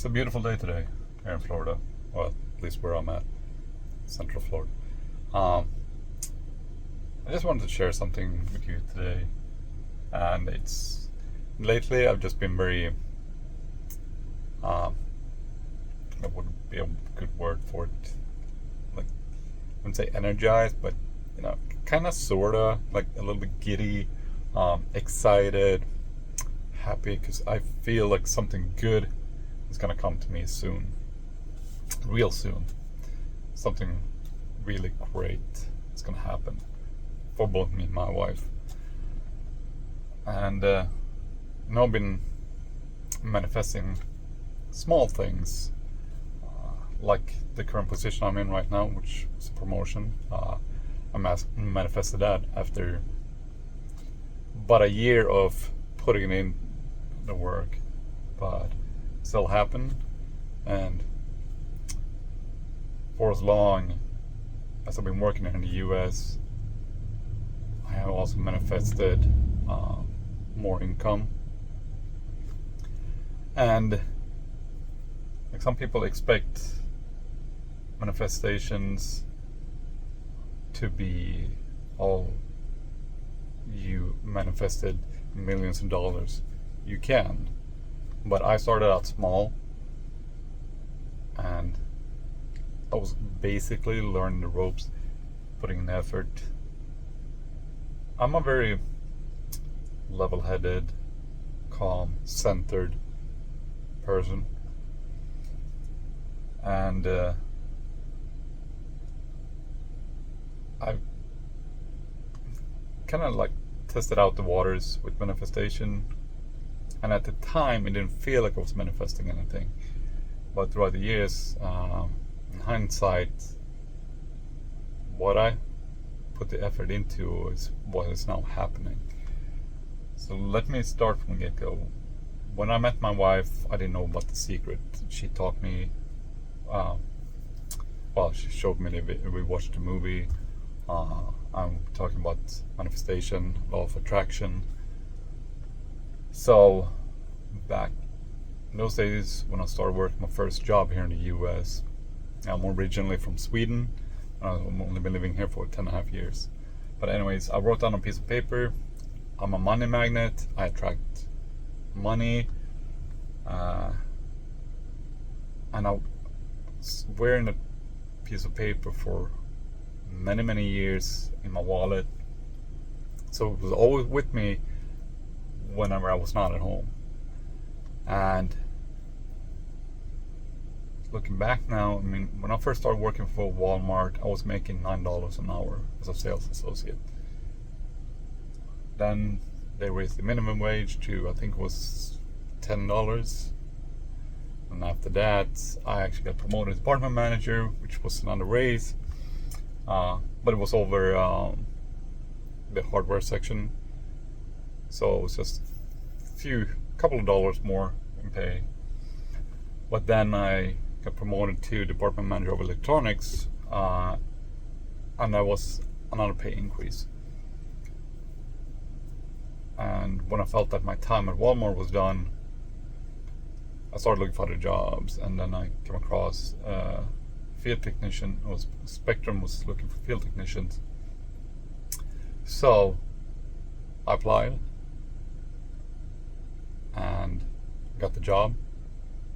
It's a beautiful day today here in Florida. Well, at least where I'm at, Central Florida. Um, I just wanted to share something with you today, and it's lately I've just been very, um, what would be a good word for it? Like, I wouldn't say energized, but kind of, sorta, like a little bit giddy, excited, happy because I feel like something good is gonna come to me soon, real soon. Something really great is gonna happen for both me and my wife. And I've been manifesting small things, like the current position I'm in right now, which is a promotion. I manifested that after about a year of putting in the work, but still happened. And for as long as I've been working here in the US, I have also manifested more income. And like, some people expect manifestations to be, oh, you manifested millions of dollars. You can, but I started out small, and I was basically learning the ropes, putting in effort. I'm a very level-headed, calm, centered person, and I kind of like tested out the waters with manifestation, and at the time it didn't feel like I was manifesting anything, but throughout the years, in hindsight, what I put the effort into is what is now happening. So let me start from the get-go. When I met my wife, I didn't know about the secret. She taught me, she showed me, we watched a movie. I'm talking about manifestation, law of attraction. So back in those days, when I started working my first job here in the US, I'm originally from Sweden. I've only been living here for 10.5 years. But anyways, I wrote down on a piece of paper, I'm a money magnet, I attract money. And I was wearing a piece of paper for many years in my wallet. So it was always with me whenever I was not at home. And looking back now, I mean, when I first started working for Walmart, I was making $9 an hour as a sales associate. Then they raised the minimum wage to, I think it was $10. And after that, I actually got promoted as department manager, which was another raise. But it was over the hardware section. So it was just a couple of dollars more in pay. But then I got promoted to department manager of electronics, and that was another pay increase. And when I felt that my time at Walmart was done, I started looking for other jobs, and then I came across field technician. Spectrum was looking for field technicians. So I applied and got the job.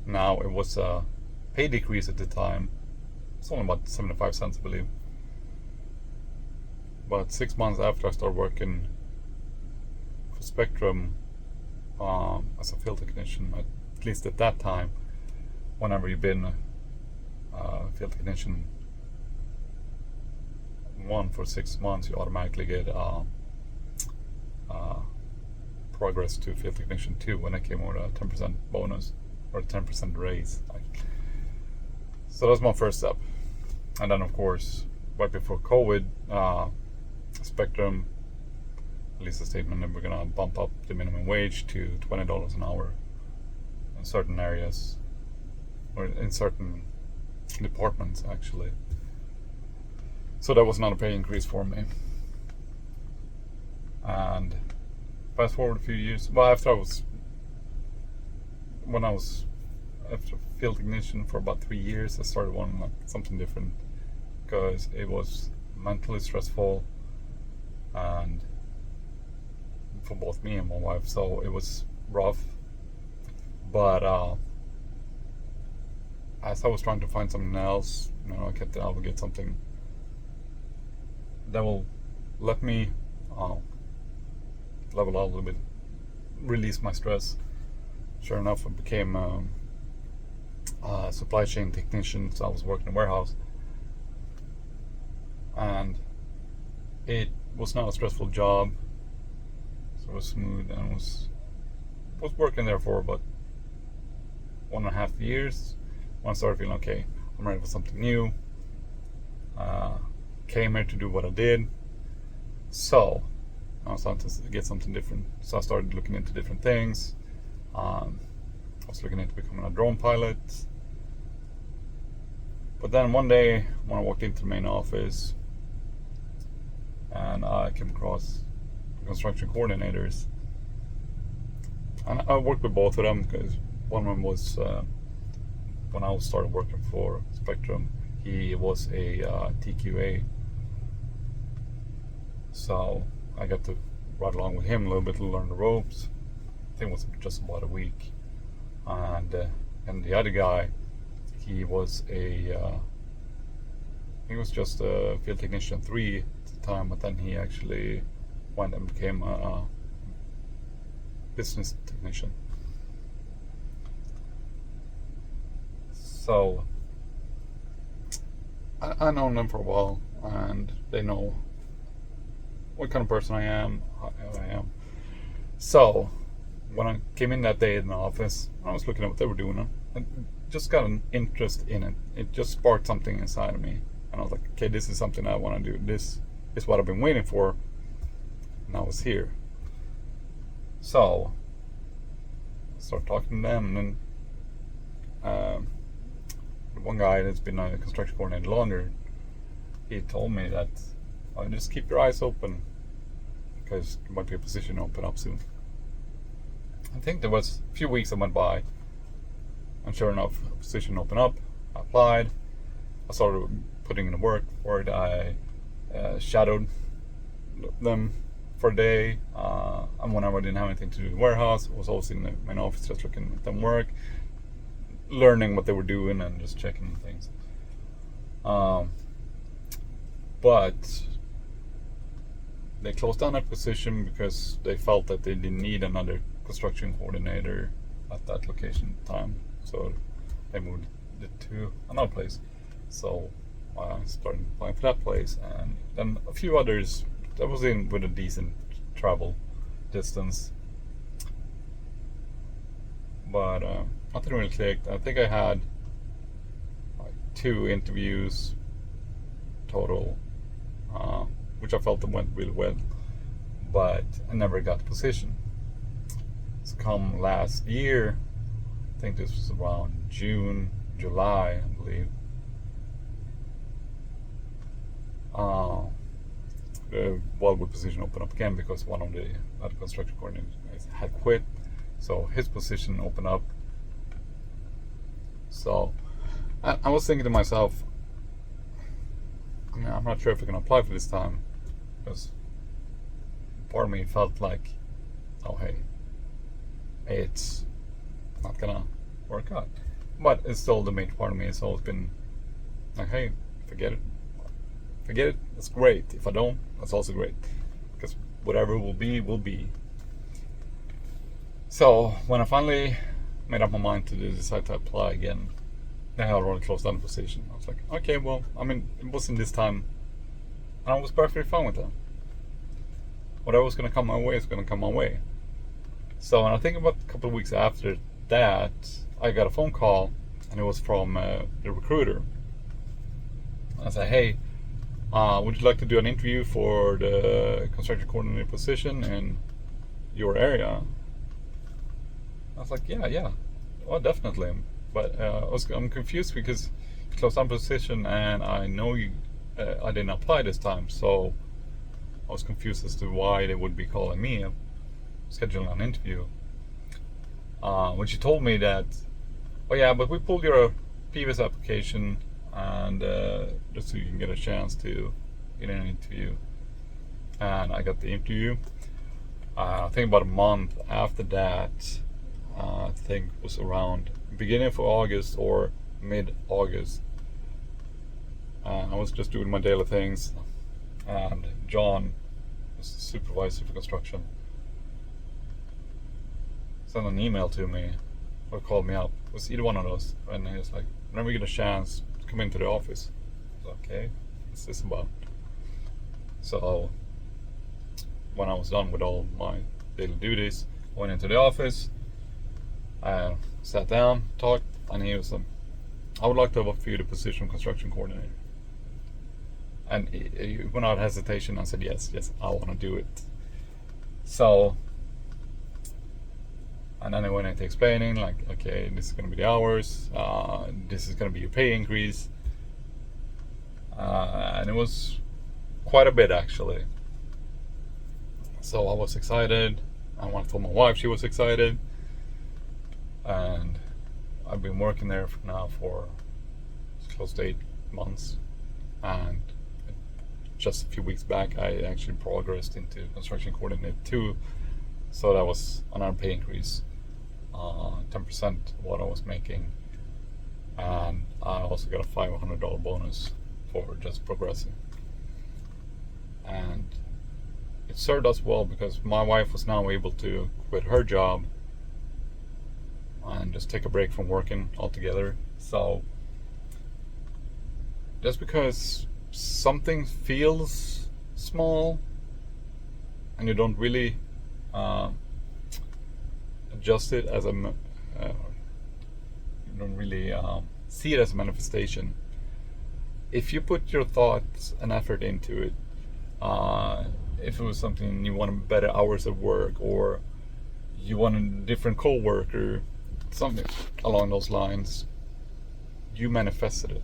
Now it was a pay decrease at the time. It's only about 75 cents, I believe. But 6 months after I started working for Spectrum as a field technician, at least at that time, whenever you've been a field technician 1 for 6 months, you automatically get progress to field technician 2 when I came with a 10% bonus or 10% raise. So that was my first step. And then, of course, right before COVID, Spectrum released a statement that we're gonna bump up the minimum wage to $20 an hour in certain areas, or in certain departments, actually. So that was not a pay increase for me. And fast forward a few years, after field field technician for about 3 years. I started wanting like something different because it was mentally stressful, and for both me and my wife, so it was rough. But as I was trying to find something else, I kept I will get something that will let me level out a little bit, release my stress. Sure enough, I became a supply chain technician, so I was working in a warehouse, and it was not a stressful job. So it was smooth, and was working there for about 1.5 years when I started feeling okay, I'm ready for something new. Came here to do what I did, so I was starting to get something different. So I started looking into different things. I was looking into becoming a drone pilot, but then one day when I walked into the main office, and I came across the construction coordinators, and I worked with both of them because one of them was when I started working for Spectrum, he was a TQA, so I got to ride along with him a little bit to learn the ropes. I think it was just about a week, and the other guy, he was just a field technician 3 at the time, but then he actually went and became a business technician. So I known them for a while, and they know what kind of person I am, how I am. So when I came in that day in the office, I was looking at what they were doing, and just got an interest in it. It just sparked something inside of me, and I was like, okay, this is something I want to do. This is what I've been waiting for, and I was here. So I started talking to them, and then one guy that's been a construction coordinator longer, he told me that just keep your eyes open because there might be a position open up soon. I think there was a few weeks that went by, and sure enough, a position opened up. I applied. I started putting in the work for it. I shadowed them for a day, and whenever I didn't have anything to do in the warehouse, I was always in the main office just looking at them work, learning what they were doing, and just checking things. But they closed down that position because they felt that they didn't need another construction coordinator at that location at the time, so they moved it to another place. So I started applying for that place, and then a few others that was in with a decent travel distance, but nothing really clicked. I think I had like 2 interviews total, which I felt went really well, but I never got the position. So come last year, I think this was around June, July, I believe, the Wildwood position opened up again because one of the other construction coordinators had quit, so his position opened up. So I was thinking to myself, I'm not sure if I can apply for this time, because part of me felt like, oh hey, it's not gonna work out. But it's still the main part of me has always been like, hey, forget it. That's great. If I don't, that's also great, because whatever will be, will be. So when I finally made up my mind to decide to apply again, they had already closed down the position. I was like, okay, well, it wasn't this time, and I was perfectly fine with that. Whatever was going to come my way is going to come my way. So, and I think about a couple of weeks after that, I got a phone call, and it was from the recruiter. I said, hey, would you like to do an interview for the construction coordinator position in your area? I was like, yeah, oh, definitely. But I'm confused because you closed down position, and I know I didn't apply this time, so I was confused as to why they would be calling me up, scheduling an interview. When she told me that Oh yeah, but we pulled your previous application, and just so you can get a chance to get an interview. And I got the interview. I think about a month after that. I think it was around beginning of August or mid-August. And I was just doing my daily things, and John, the supervisor for construction, sent an email to me or called me up. It was either one of those, and he was like, "Whenever you get a chance, come into the office." I was like, "Okay, what's this about?" So when I was done with all my daily duties, I went into the office. I sat down, talked, and he was like, "I would like to offer you the position of construction coordinator." And without hesitation, I said, yes, I want to do it. So, and then I went into explaining, like, okay, this is going to be the hours, this is going to be your pay increase. And it was quite a bit, actually. So I was excited. I want to tell my wife she was excited. And I've been working there now for close to 8 months. And just a few weeks back, I actually progressed into construction coordinator 2. So that was another pay increase, 10% what I was making. And I also got a $500 bonus for just progressing. And it served us well because my wife was now able to quit her job and just take a break from working altogether. So just because something feels small and you don't really adjust it as you don't really see it as a manifestation. If you put your thoughts and effort into it, if it was something you wanted better hours of work, or you want a different co-worker, something along those lines, you manifested it.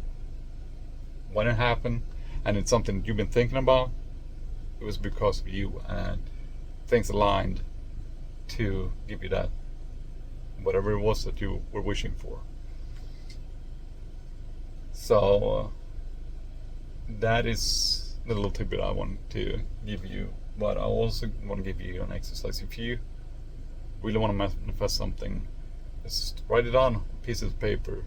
When it happened, and it's something you've been thinking about, it was because of you, and things aligned to give you that, whatever it was that you were wishing for. So that is the little tidbit I want to give you. But I also want to give you an exercise. If you really want to manifest something, just write it on a piece of paper.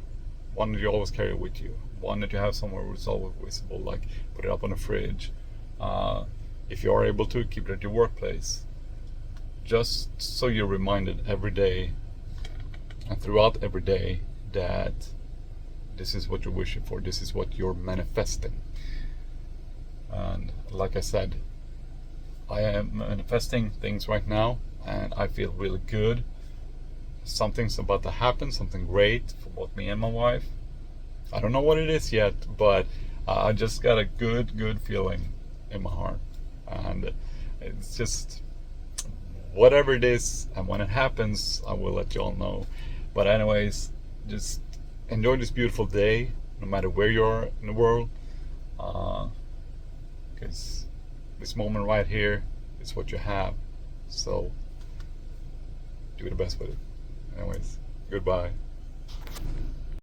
One that you always carry with you. One that you have somewhere where it's always visible, like put it up on the fridge. If you are able to, keep it at your workplace. Just so you're reminded every day and throughout every day that this is what you're wishing for, this is what you're manifesting. And like I said, I am manifesting things right now, and I feel really good. Something's about to happen, something great for both me and my wife. I don't know what it is yet, but I just got a good feeling in my heart. And it's just whatever it is, and when it happens, I will let you all know. But anyways, just enjoy this beautiful day, no matter where you are in the world. Because this moment right here is what you have. So do the best with it. Anyways, goodbye.